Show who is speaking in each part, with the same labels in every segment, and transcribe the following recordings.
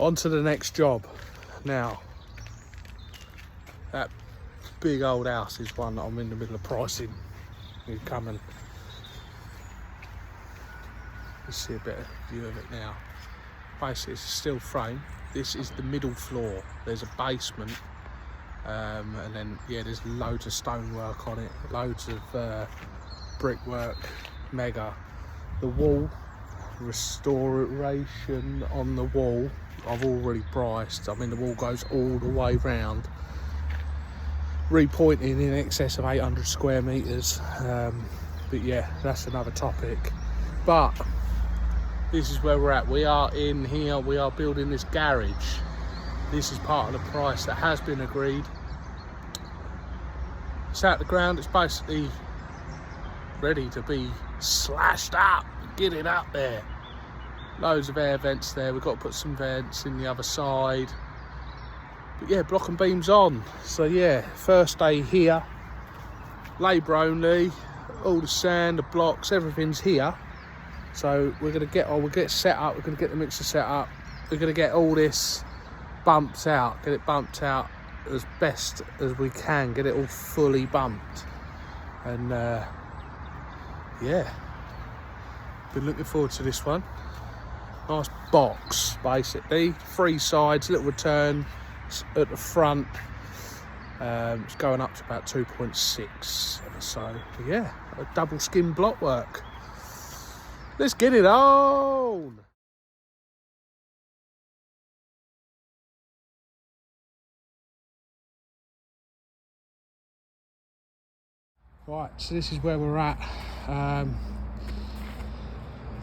Speaker 1: On to the next job. Now, that big old house is one that I'm in the middle of pricing. You come and see a better view of it now. Basically, it's a steel frame. This is the middle floor. There's a basement, and then yeah, there's loads of stonework on it, loads of brickwork, mega. The wall, restoration on the wall, I've already priced. I mean, the wall goes all the way round, repointing in excess of 800 square metres. But yeah, that's another topic. But this is where we're at. We are in here, we are building this garage. This is part of the price that has been agreed. It's out the ground, it's basically ready to be slashed up, get it up there. Loads of air vents there, we've got to put some vents in the other side. But yeah, block and beams on. So yeah, first day here, labour only, all the sand, the blocks, everything's here. So we're gonna get set up, we're gonna get the mixer set up, we're gonna get all this bumped out, get it bumped out as best as we can, get it all fully bumped. And yeah, been looking forward to this one. Nice box, basically. 3 sides, little return at the front. It's going up to about 2.6. So yeah, a double skin block work. Let's get it on. Right, so this is where we're at.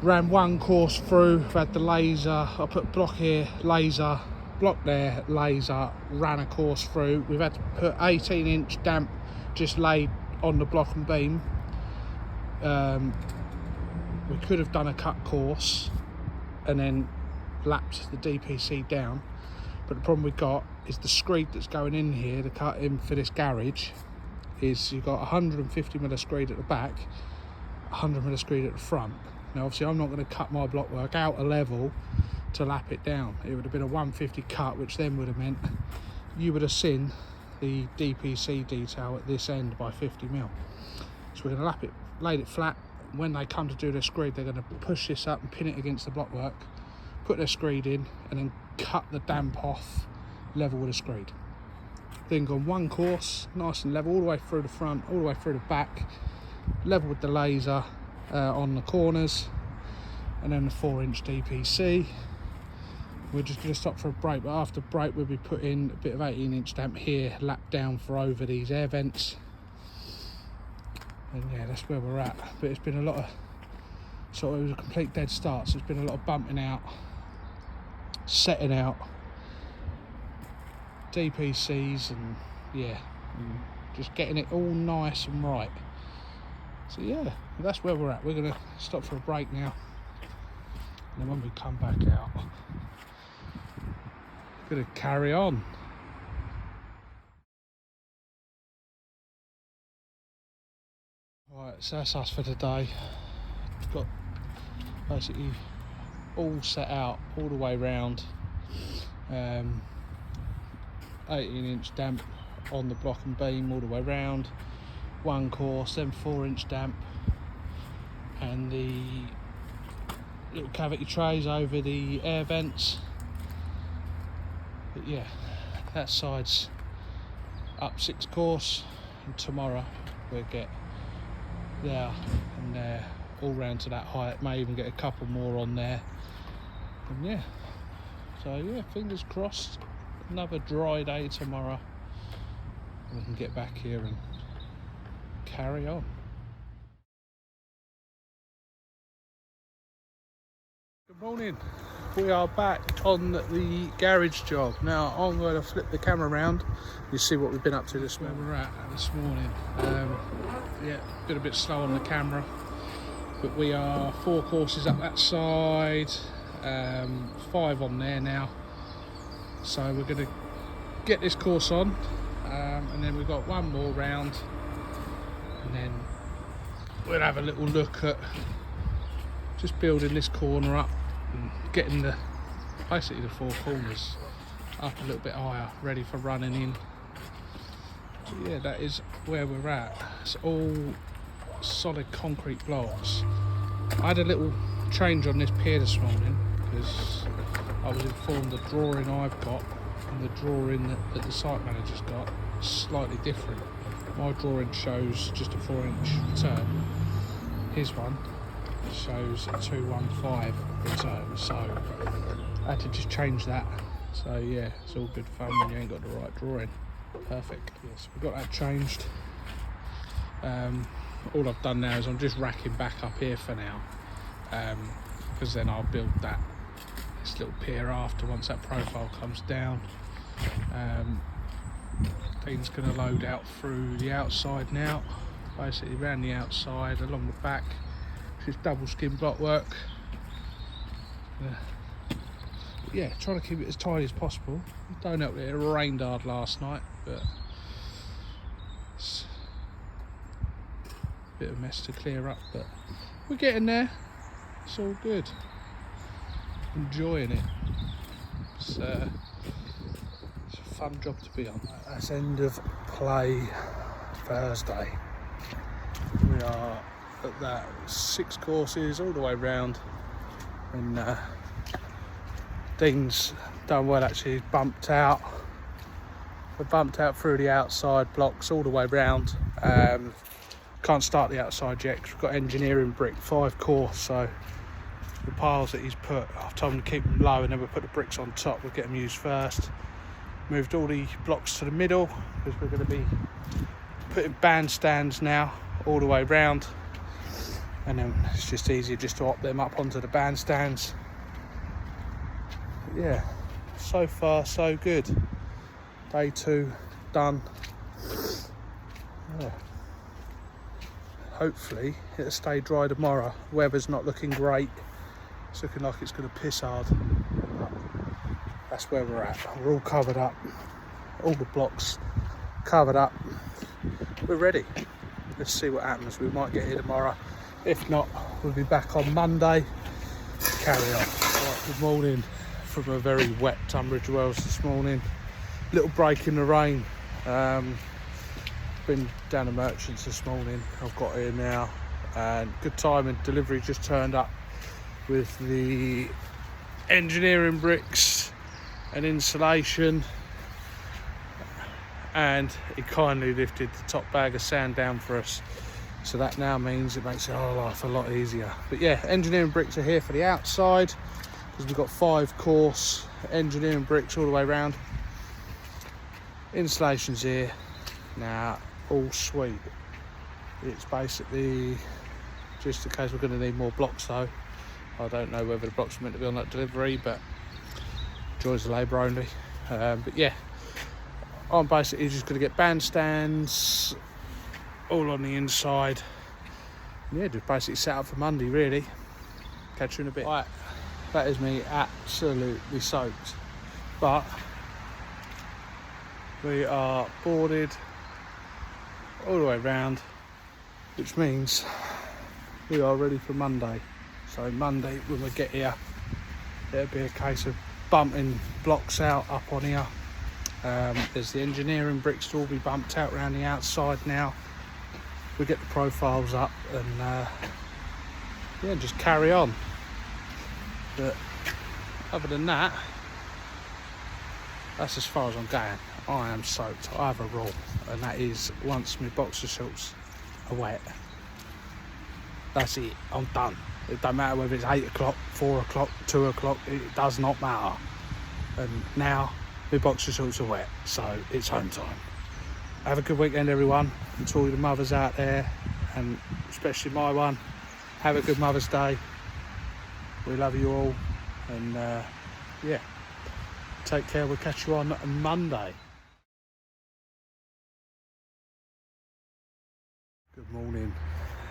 Speaker 1: Ran one course through, had the laser, I put block here, laser, block there, laser, ran a course through. We've had to put 18-inch damp just laid on the block and beam. We could have done a cut course and then lapped the DPC down, but the problem we've got is the screed that's going in here, the cut in for this garage, is you've got 150mm screed at the back, 100mm screed at the front. Now obviously I'm not going to cut my block work out a level to lap it down. It would have been a 150 cut, which then would have meant you would have seen the DPC detail at this end by 50mm. So we're going to lap it, laid it flat. When they come to do their screed, they're going to push this up and pin it against the block work, put their screed in, and then cut the damp off level with the screed. Then gone one course, nice and level, all the way through the front, all the way through the back, level with the laser on the corners, and then the 4-inch DPC. We're just going to stop for a break, but after break we'll be putting a bit of 18-inch damp here, lapped down for over these air vents. And yeah, that's where we're at. But it's been a lot of, so it was a complete dead start, so it's been a lot of bumping out, setting out, DPCs, and yeah, and just getting it all nice and right. So yeah, that's where we're at. We're going to stop for a break now, and then when we come back out, we're going to carry on. Right, so that's us for today. We've got basically all set out all the way round. 18-inch damp on the block and beam all the way round. One course, then 4-inch damp, and the little cavity trays over the air vents. But yeah, that side's up 6 course, and tomorrow we'll get there and there all round to that height. May even get a couple more on there. And yeah, so yeah, fingers crossed, another dry day tomorrow, and we can get back here and carry on. Good morning, we are back on the garage job. Now I'm going to flip the camera around, you see what we've been up to this morning. Where we're at this morning. Yeah, been a bit slow on the camera, but we are 4 courses up that side, 5 on there now. So we're going to get this course on, and then we've got 1 more round, and then we'll have a little look at just building this corner up and getting the basically the four corners up a little bit higher, ready for running in. But yeah, that is where we're at. It's all solid concrete blocks. I had a little change on this pier this morning because I was informed the drawing I've got and the drawing that the site manager's got is slightly different. My drawing shows just a 4-inch return. His one shows a 215 return, so I had to just change that. So yeah, it's all good fun when you ain't got the right drawing. Perfect. Yes, we've got that changed. All I've done now is I'm just racking back up here for now, because then I'll build this little pier after once that profile comes down. Dean's going to load out through the outside now, basically around the outside along the back, which is double skin block work. Yeah, trying to keep it as tidy as possible. Don't know, it rained hard last night, but it's a bit of a mess to clear up, but we're getting there. It's all good. Enjoying it. It's a fun job to be on. That's end of play Thursday. We are at that 6 courses all the way round, and Dean's done well actually. He's bumped out. We're bumped out through the outside blocks all the way round. Can't start the outside yet because we've got engineering brick 5 course, so the piles that he's put, I've told him to keep them low and then we'll put the bricks on top. We'll get them used first. Moved all the blocks to the middle because we're going to be putting bandstands now all the way round, and then it's just easier just to op them up onto the bandstands. But yeah, so far so good. Day 2 done. Yeah. Hopefully it'll stay dry tomorrow. Weather's not looking great. It's looking like it's going to piss hard. But that's where we're at. We're all covered up. All the blocks covered up. We're ready. Let's see what happens. We might get here tomorrow. If not, we'll be back on Monday. Carry on. Right, good morning from a very wet Tunbridge Wells this morning. Little break in the rain. Been down to Merchants this morning. I've got here now, and good timing. Delivery just turned up with the engineering bricks and insulation, and he kindly lifted the top bag of sand down for us, so that now means it makes our life a lot easier. But yeah, engineering bricks are here for the outside because we've got 5 course engineering bricks all the way around. Insulation's here now, all sweet. It's basically just in case we're going to need more blocks though. I don't know whether the blocks are meant to be on that delivery, but joys of labour only. But yeah, I'm basically just going to get bandstands all on the inside. Yeah, just basically set up for Monday really. Catch you in a bit. Right, that is me absolutely soaked, but we are boarded all the way around, which means we are ready for Monday. So Monday when we get here, it'll be a case of bumping blocks out up on here. There's the engineering bricks to all be bumped out around the outside now. We get the profiles up and yeah, just carry on. But other than that, that's as far as I'm going. I am soaked. I have a rule, and that is once my boxer shorts are wet, that's it, I'm done. It don't matter whether it's 8 o'clock, 4 o'clock, 2 o'clock, it does not matter. And now my boxer shorts are wet, so it's home time. Have a good weekend everyone, and to all the mothers out there, and especially my one, have a good Mother's Day. We love you all, and yeah, take care. We'll catch you on Monday. Good morning,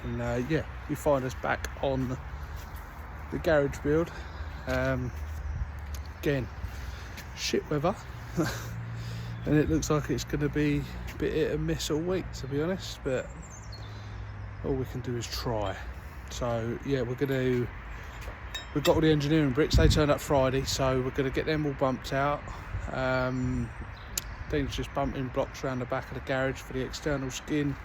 Speaker 1: and yeah, you find us back on the garage build. Again, shit weather, and it looks like it's going to be a bit hit and miss all week, to be honest, but all we can do is try. So yeah, we're going to we've got all the engineering bricks. They turned up Friday, so we're going to get them all bumped out. Dean's just bumping blocks around the back of the garage for the external skin.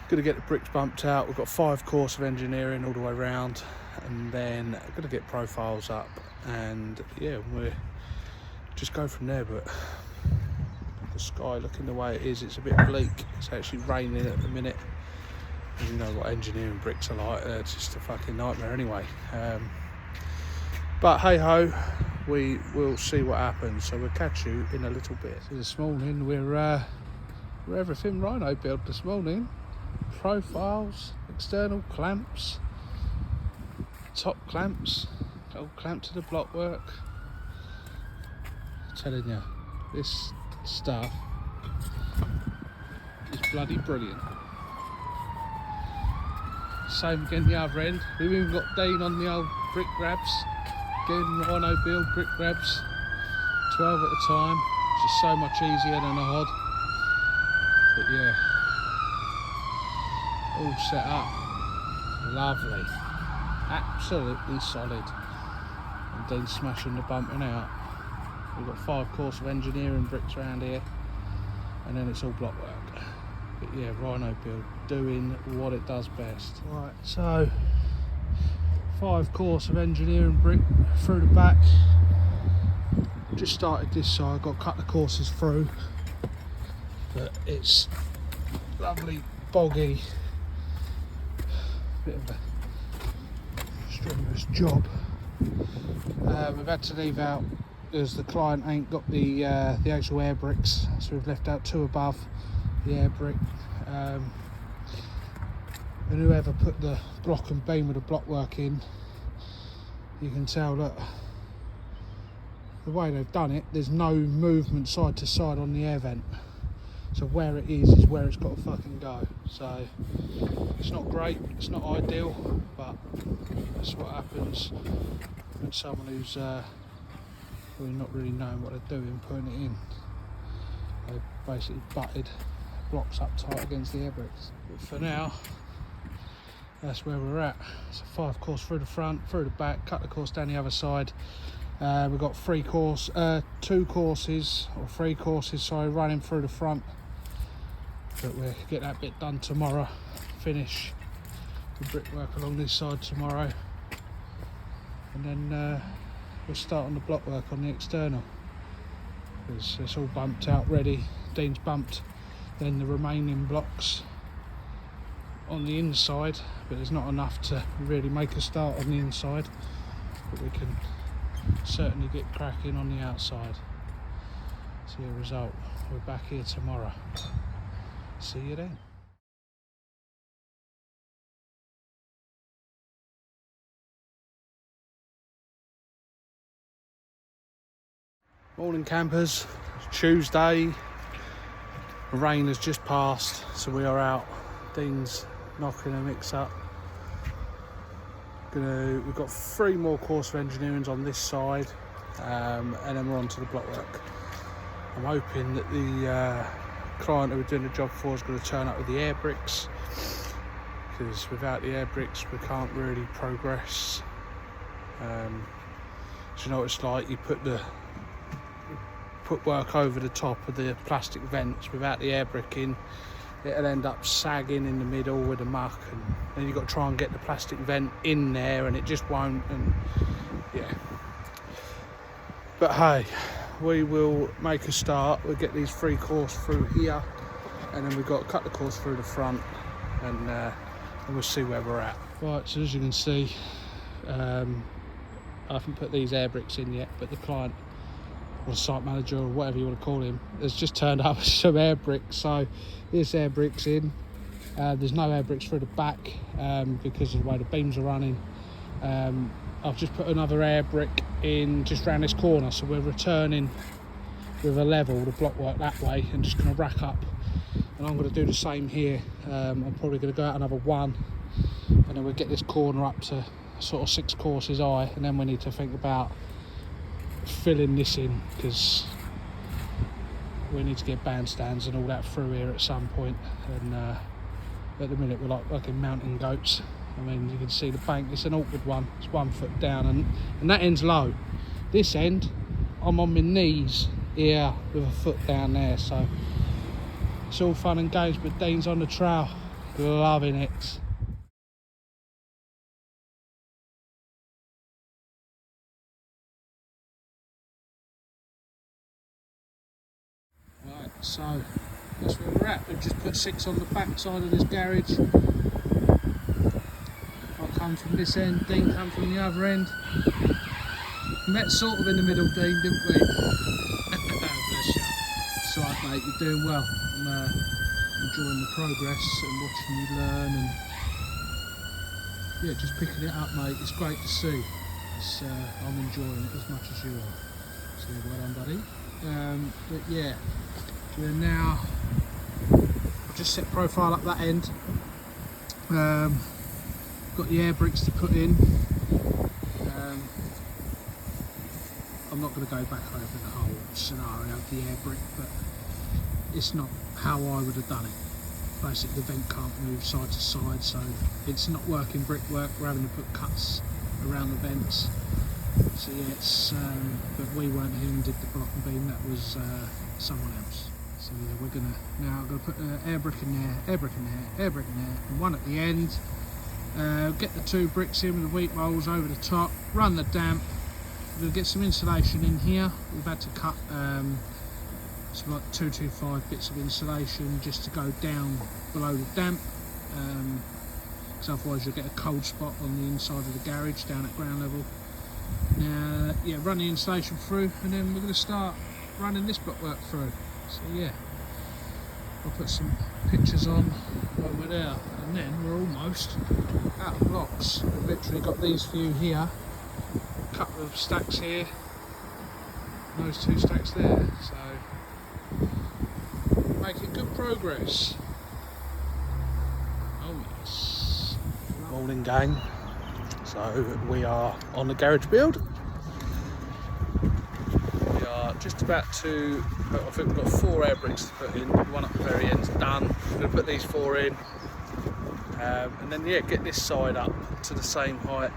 Speaker 1: Going to get the bricks bumped out. We've got 5 course of engineering all the way around, and then going to get profiles up, and yeah, we'll just go from there. But the sky looking the way it is, it's a bit bleak. It's actually raining at the minute. And you know what engineering bricks are like, it's just a fucking nightmare anyway. But hey ho, we will see what happens, so we'll catch you in a little bit. So this morning we're everything Rhino built this morning. Profiles, external clamps, top clamps, old clamp to the blockwork. I'm telling you, this stuff is bloody brilliant. Same again the other end. We've even got Dean on the old brick grabs. Again, Rhino build brick grabs, 12 at a time. It's just so much easier than a hod. But yeah, all set up. Lovely. Absolutely solid. And Dean's smashing the bumping out. We've got 5 course of engineering bricks around here, and then it's all blockwork. But yeah, Rhino build doing what it does best. Right, so 5 course of engineering brick through the back. Just started this side, got a couple of courses through, but it's lovely boggy. Bit of a strenuous job. We've had to leave out as the client ain't got the actual air bricks, so we've left out 2 above the air brick. And whoever put the block and beam with the blockwork in, you can tell that the way they've done it, there's no movement side to side on the air vent. So where it is where it's got to fucking go. So it's not great, it's not ideal, but that's what happens when someone who's not really knowing what they're doing putting it in. They basically butted blocks up tight against the air bricks. But for now, that's where we're at. It's a 5 course through the front, through the back, cut the course down the other side. We've got 2 courses, or 3 courses, sorry, running through the front. But we'll get that bit done tomorrow. Finish the brickwork along this side tomorrow. And then we'll start on the blockwork on the external. It's all bumped out ready. Dean's bumped then the remaining blocks on the inside, but there's not enough to really make a start on the inside, but we can certainly get cracking on the outside. See a result. We're back here tomorrow. See you then. Morning campers, it's Tuesday. The rain has just passed, so we are out. Dean's knocking a mix up. We've got 3 more course of engineerings on this side, and then we're on to the blockwork. I'm hoping that the client who we're doing the job for is going to turn up with the air bricks, because without the air bricks we can't really progress. So you know what it's like, you put work over the top of the plastic vents without the air brick in, it'll end up sagging in the middle with the muck, and then you've got to try and get the plastic vent in there and it just won't, and yeah. But hey, we will make a start. We'll get these 3 course through here, and then we've got to cut the course through the front, and we'll see where we're at. Right, so as you can see, I haven't put these air bricks in yet, but the client, or site manager, or whatever you want to call him, has just turned up with some air bricks. So this air bricks in. There's no air bricks through the back because of the way the beams are running. I've just put another air brick in just around this corner, so we're returning with a level, the blockwork that way, and just going to rack up. And I'm going to do the same here. I'm probably going to go out another 1, and then we'll get this corner up to sort of 6 courses high, and then we need to think about filling this in, because we need to get bandstands and all that through here at some point. And at the minute we're like fucking mountain goats. I mean, you can see the bank, it's an awkward one, it's 1 foot down, and that end's low. This end, I'm on my knees here with a foot down there, so it's all fun and games, but Dean's on the trowel, loving it. Right, so that's where we're at. We've just put 6 on the back side of this garage. I come from this end, Dean come from the other end. We met sort of in the middle, Dean, didn't we? Bless you. It's all right, mate, you're doing well. I'm enjoying the progress and watching you learn, and yeah, just picking it up, mate. It's great to see. I'm enjoying it as much as you are. So well done, buddy. But yeah, we're now, I've just set profile up that end. Got the air bricks to put in. I'm not going to go back over the whole scenario of the air brick, but it's not how I would have done it. Basically, the vent can't move side to side, so it's not working brickwork. We're having to put cuts around the vents. So yeah, it's but we weren't here and did the block and beam. That was someone else. So yeah, we're gonna now put air brick in there, air brick in there, air brick in there, and one at the end. Get the 2 bricks in with the wheat rolls over the top. Run the damp. We're gonna get some insulation in here. We've had to cut some like 225 bits of insulation just to go down below the damp. Because otherwise you'll get a cold spot on the inside of the garage down at ground level. Now, yeah, run the insulation through, and then we're going to start running this blockwork through. So yeah, I'll put some pictures on over there, and then we're almost out of blocks. We've literally got these few here, a couple of stacks here, and those 2 stacks there. So making good progress. Oh yes. Morning, gang. So we are on the garage build. We are just about to, I think we've got 4 air bricks to put in. One at the very end's done. We're going to put these 4 in. And then yeah, get this side up to the same height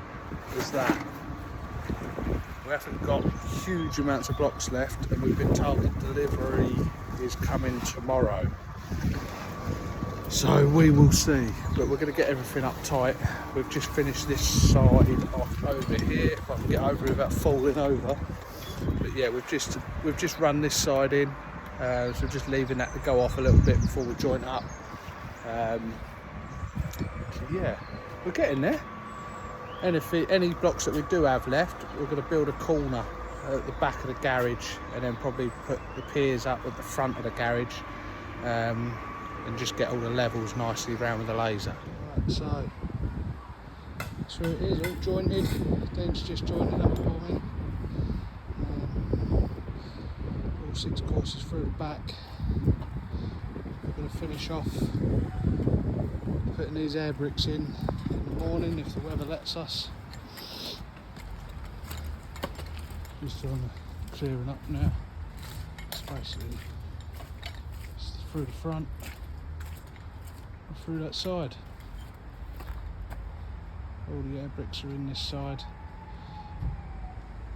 Speaker 1: as that. We haven't got huge amounts of blocks left, and we've been told that delivery is coming tomorrow. So we will see, but we're going to get everything up tight. We've just finished this side off over here, if I can get over without falling over. But yeah, we've just run this side in, so we're just leaving that to go off a little bit before we join up. So yeah, we're getting there. And if any blocks that we do have left, we're going to build a corner at the back of the garage, and then probably put the piers up at the front of the garage. And just get all the levels nicely round with the laser. Right, so that's where it is, all jointed. Dean's just jointed up for me. All 6 courses through the back. We're going to finish off putting these air bricks in the morning if the weather lets us. Just on the clearing up now. It's basically through the front. Through that side. All the air bricks are in this side.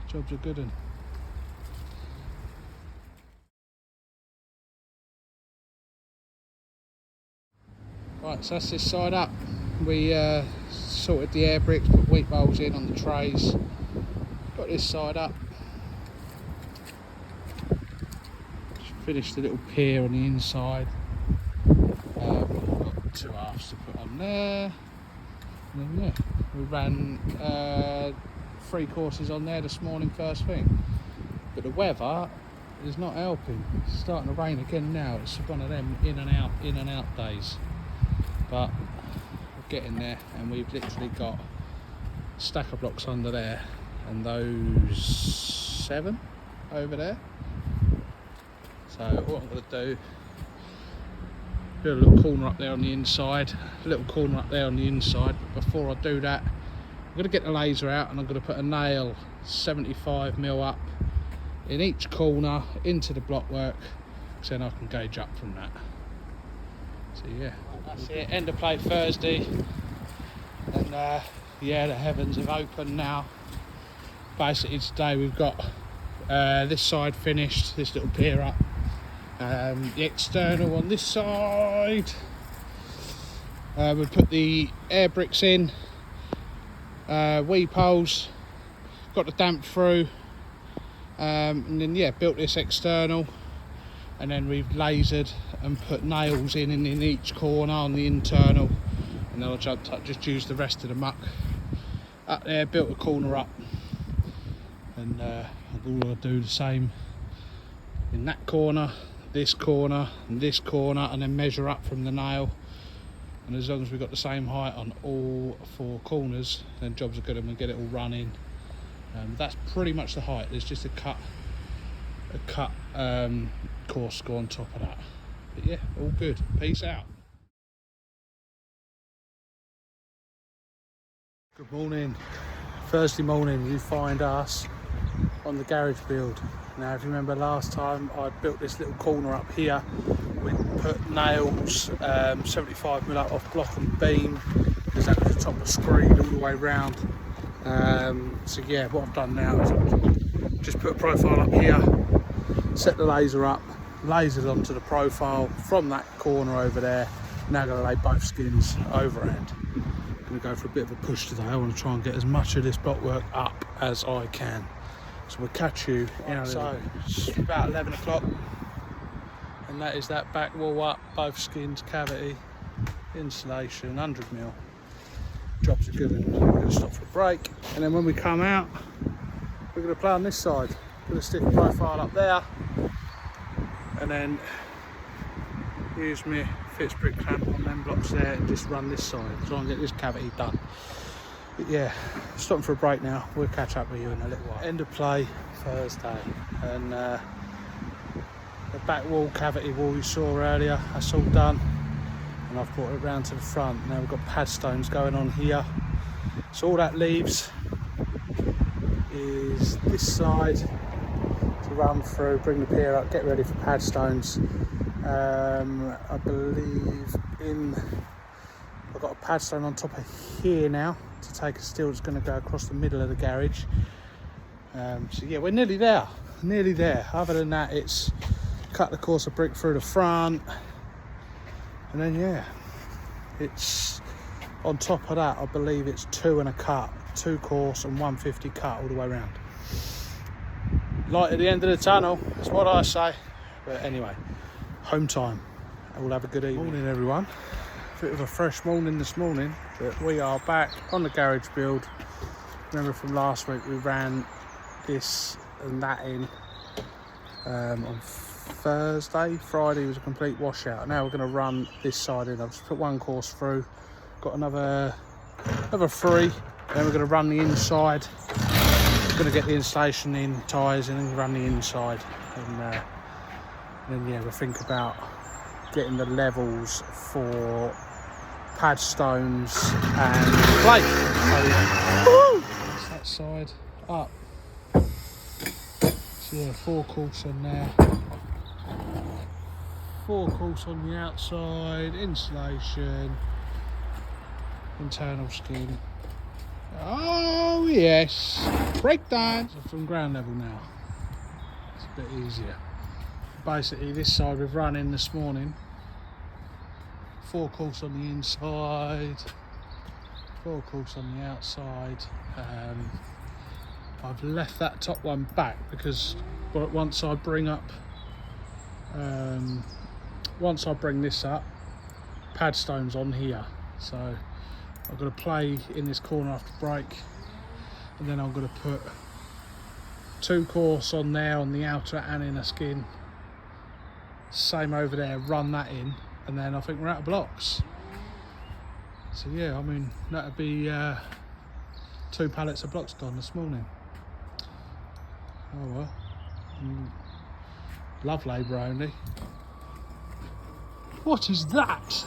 Speaker 1: Jobs are good. Right, so that's this side up. We sorted the air bricks, put wheat rolls in on the trays. Got this side up. Just finished the little pier on the inside. 2 halves to put on there, and then yeah, we ran 3 courses on there this morning first thing, but the weather is not helping. It's starting to rain again now. It's one of them in and out days, but we're getting there, and we've literally got a stack of blocks under there and those 7 over there. So what I'm going to do, a little corner up there on the inside, but before I do that, I'm going to get the laser out, and I'm going to put a nail 75mm up in each corner into the blockwork, so then I can gauge up from that. So yeah, that's it. End of play Thursday, and And yeah, the heavens have opened now. Basically today we've got this side finished, this little pier up, the external on this side. We put the air bricks in, wee poles, got the damp through, and then yeah, built this external, and then we've lasered and put nails in each corner on the internal, and then I just used the rest of the muck up there, built a corner up, and all I'll do the same in that corner, this corner and this corner, and then measure up from the nail. And as long as we've got the same height on all 4 corners, then jobs are good and we'll get it all running. That's pretty much the height. There's just a cut course go on top of that. But yeah, all good. Peace out. Good morning. Thursday morning, you find us on the garage build. Now, if you remember last time, I built this little corner up here. We put nails, 75mm up off block and beam, because that was the top of screed all the way round. So yeah, what I've done now is I've just put a profile up here, set the laser up, lasered onto the profile from that corner over there. Now going to lay both skins overhand. Going to go for a bit of a push today. I want to try and get as much of this blockwork up as I can. So we'll catch you in a little. So it's about 11 o'clock, and that is that back wall up, both skins, cavity, insulation, 100mm. Jobs are good, and we're going to stop for a break. And then when we come out, we're going to play on this side. Going to stick a profile up there, and then use my fixed brick clamp on them blocks there, and just run this side. Try and get this cavity done. But yeah, stopping for a break now. We'll catch up with you in a little while. End of play Thursday, and the back wall, cavity wall you saw earlier, that's all done, and I've brought it round to the front. Now we've got pad stones going on here, so all that leaves is this side to run through, bring the pier up, get ready for pad stones. I believe I've got a pad stone on top of here now to take a steel that's going to go across the middle of the garage. So yeah, we're nearly there. Other than that, it's cut the course of brick through the front, and then yeah, it's on top of that. I believe it's 2 and a cut, 2 course and 150 cut all the way around. Light at the end of the tunnel, that's what I say. But anyway, home time. We'll have a good evening. Morning, everyone. Bit of a fresh morning this morning, but we are back on the garage build. Remember from last week we ran this and that in on Thursday. Friday was a complete washout. Now we're going to run this side in. I've just put 1 course through, got another 3, then we're going to run the inside. We're going to get the insulation in, tyres in, and run the inside, and then yeah, we'll think about getting the levels for pad stones and plate. So that's that side up. So yeah, 4 course on there, 4 course on the outside, insulation, internal skin. Oh yes, breakdown. So from ground level now, it's a bit easier. Basically this side we've run in this morning, 4 course on the inside, 4 course on the outside. I've left that top one back because once I bring this up, pad stones on here, so I've got to play in this corner after break, and then I'm going to put 2 course on there on the outer and inner skin, same over there, run that in, and then I think we're out of blocks. So yeah, I mean, that'd be 2 pallets of blocks gone this morning. Oh well, love labour only. What is that?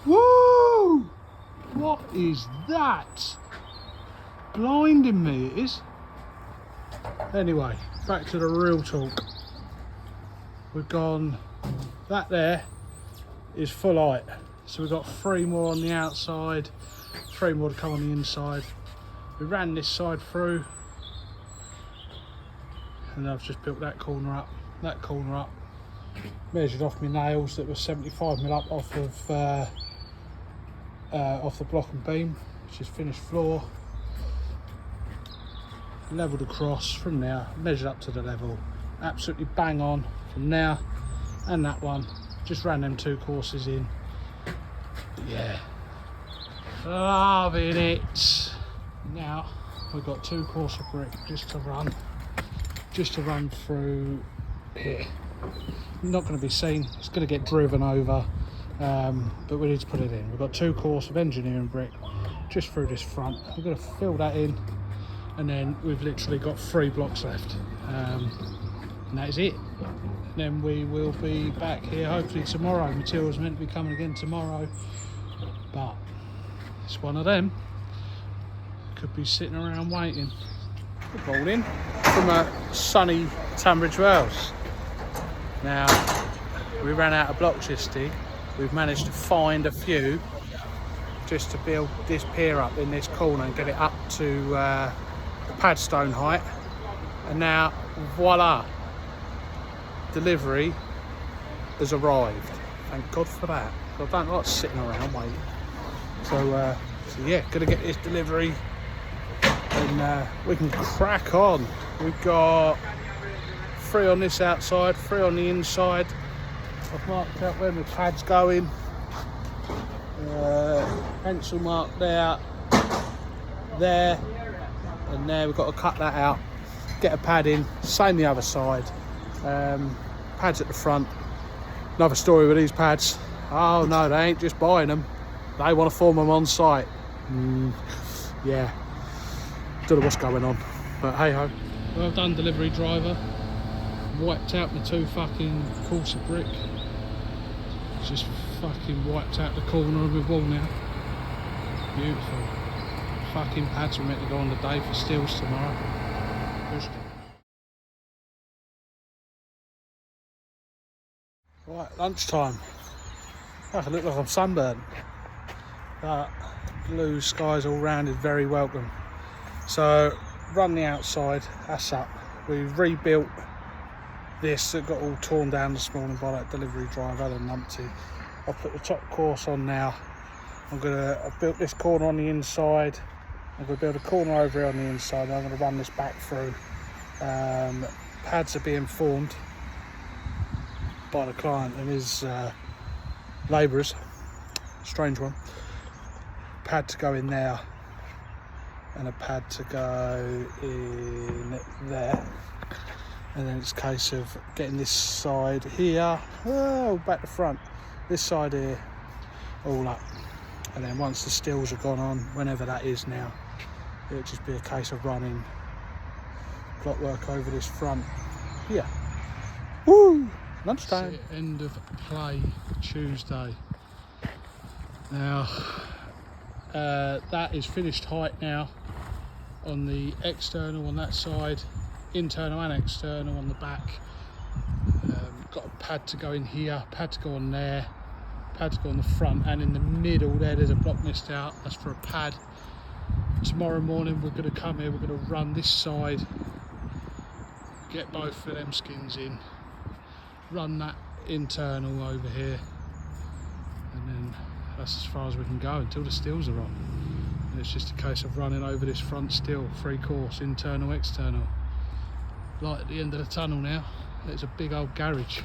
Speaker 1: Woo! What is that? Blinding me it is. Anyway, back to the real talk. We've gone, that there is full height. So we've got 3 more on the outside, 3 more to come on the inside. We ran this side through, and I've just built that corner up, measured off my nails that were 75mm up off the block and beam, which is finished floor. Levelled across from there, measured up to the level, absolutely bang on from there and that one. Just ran them 2 courses in. But yeah, loving it. Now we've got 2 course of brick just to run through here. Not going to be seen, it's going to get driven over, but we need to put it in. We've got 2 course of engineering brick just through this front. We're going to fill that in, and then we've literally got 3 blocks left, and that is it. And then we will be back here hopefully tomorrow. Material's meant to be coming again tomorrow, but it's one of them. Could be sitting around waiting. Good morning from a sunny Tunbridge Wells. Now, we ran out of blocks yesterday. We've managed to find a few just to build this pier up in this corner and get it up to padstone height. And now, voila, delivery has arrived. Thank God for that. I don't like sitting around waiting. So yeah, gonna get this delivery and we can crack on. We've got 3 on this outside, 3 on the inside. I've marked out where my pad's going. Pencil mark there, and there. We've got to cut that out, get a pad in, same the other side. Pads at the front. Another story with these pads. Oh no, they ain't just buying them, they want to form them on site. Yeah, don't know what's going on, but hey ho. Well done, delivery driver. Wiped out my 2 fucking course of brick. Just fucking wiped out the corner of my wall now. Beautiful. Fucking pads were meant to go on the day for steels tomorrow. Right, lunchtime. I look like I'm sunburned, but blue skies all round is very welcome. So run the outside, that's up. We've rebuilt this, that got all torn down this morning by that delivery driver, had a numpty. I'll put the top course on now. I've built this corner on the inside. I'm going to build a corner over here on the inside, and I'm going to run this back through. Pads are being formed by the client and his labourers. Strange one. Pad to go in there and a pad to go in there, and then it's a case of getting this side here, back to front, this side here all up, and then once the steels are gone on, whenever that is now, it'll just be a case of running blockwork over this front here. Woo! Lunchtime. End of play Tuesday. Now that is finished height now on the external on that side, internal and external on the back. Got a pad to go in here, pad to go on there, pad to go on the front, and in the middle there's a block missed out, that's for a pad. Tomorrow morning we're going to come here, we're going to run this side, get both of them skins in, run that internal over here, and then that's as far as we can go until the steels are on. And it's just a case of running over this front steel, 3 course, internal, external. Light at the end of the tunnel now. It's a big old garage.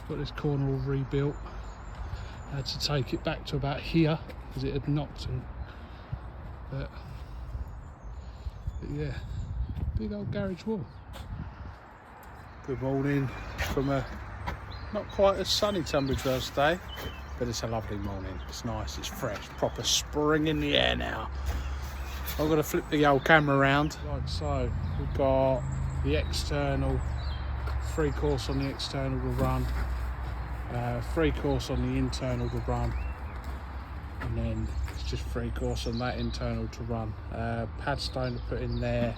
Speaker 1: Got this corner all rebuilt. I had to take it back to about here because it had knocked and but yeah, big old garage wall. Good morning from a not quite as sunny Tunbridge Wells today, but it's a lovely morning. It's nice, it's fresh, proper spring in the air now. I'm going to flip the old camera around like so. We've got the external, 3 course on the external to run, 3 course on the internal to run, and then it's just 3 course on that internal to run. Pad stone to put in there,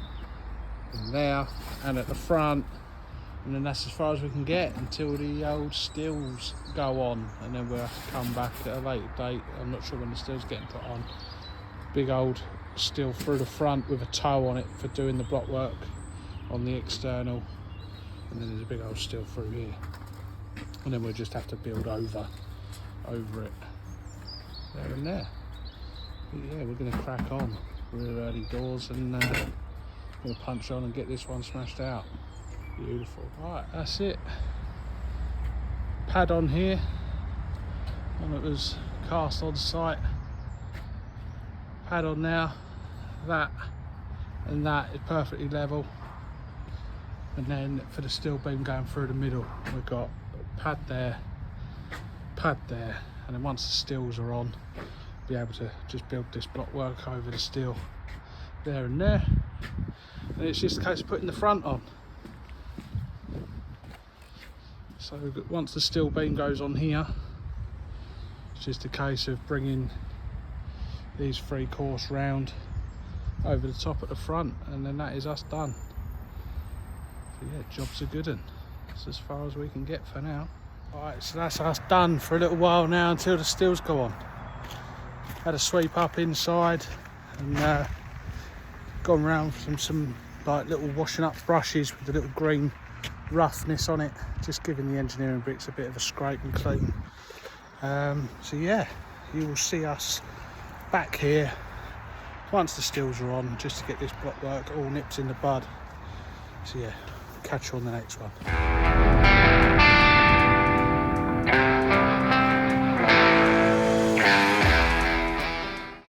Speaker 1: and there, and at the front and then that's as far as we can get until the old stills go on, and then we'll have to come back at a later date. I'm not sure when the still's getting put on. Big old still through the front with a toe on it for doing the block work on the external, and then there's a big old still through here, and then we'll just have to build over it there and there. But yeah, we're going to crack on real early doors, and we'll punch on and get this one smashed out. Beautiful. Right, that's it. Pad on here, one that was cast on site. Pad on now. That and that is perfectly level. And then for the steel beam going through the middle, we've got pad there, and then once the steels are on, be able to just build this block work over the steel there and there. And it's just a case of putting the front on. So once the steel beam goes on here, it's just a case of bringing these 3/4 round over the top at the front, and then that is us done. So yeah, job's a good one. That's as far as we can get for now. Alright, so that's us done for a little while now until the steels go on. Had a sweep up inside and gone around from some like little washing up brushes with a little green roughness on it, just giving the engineering bricks a bit of a scrape and clean. So yeah, you will see us back here once the steels are on, just to get this block work all nipped in the bud. So yeah, catch you on the next one.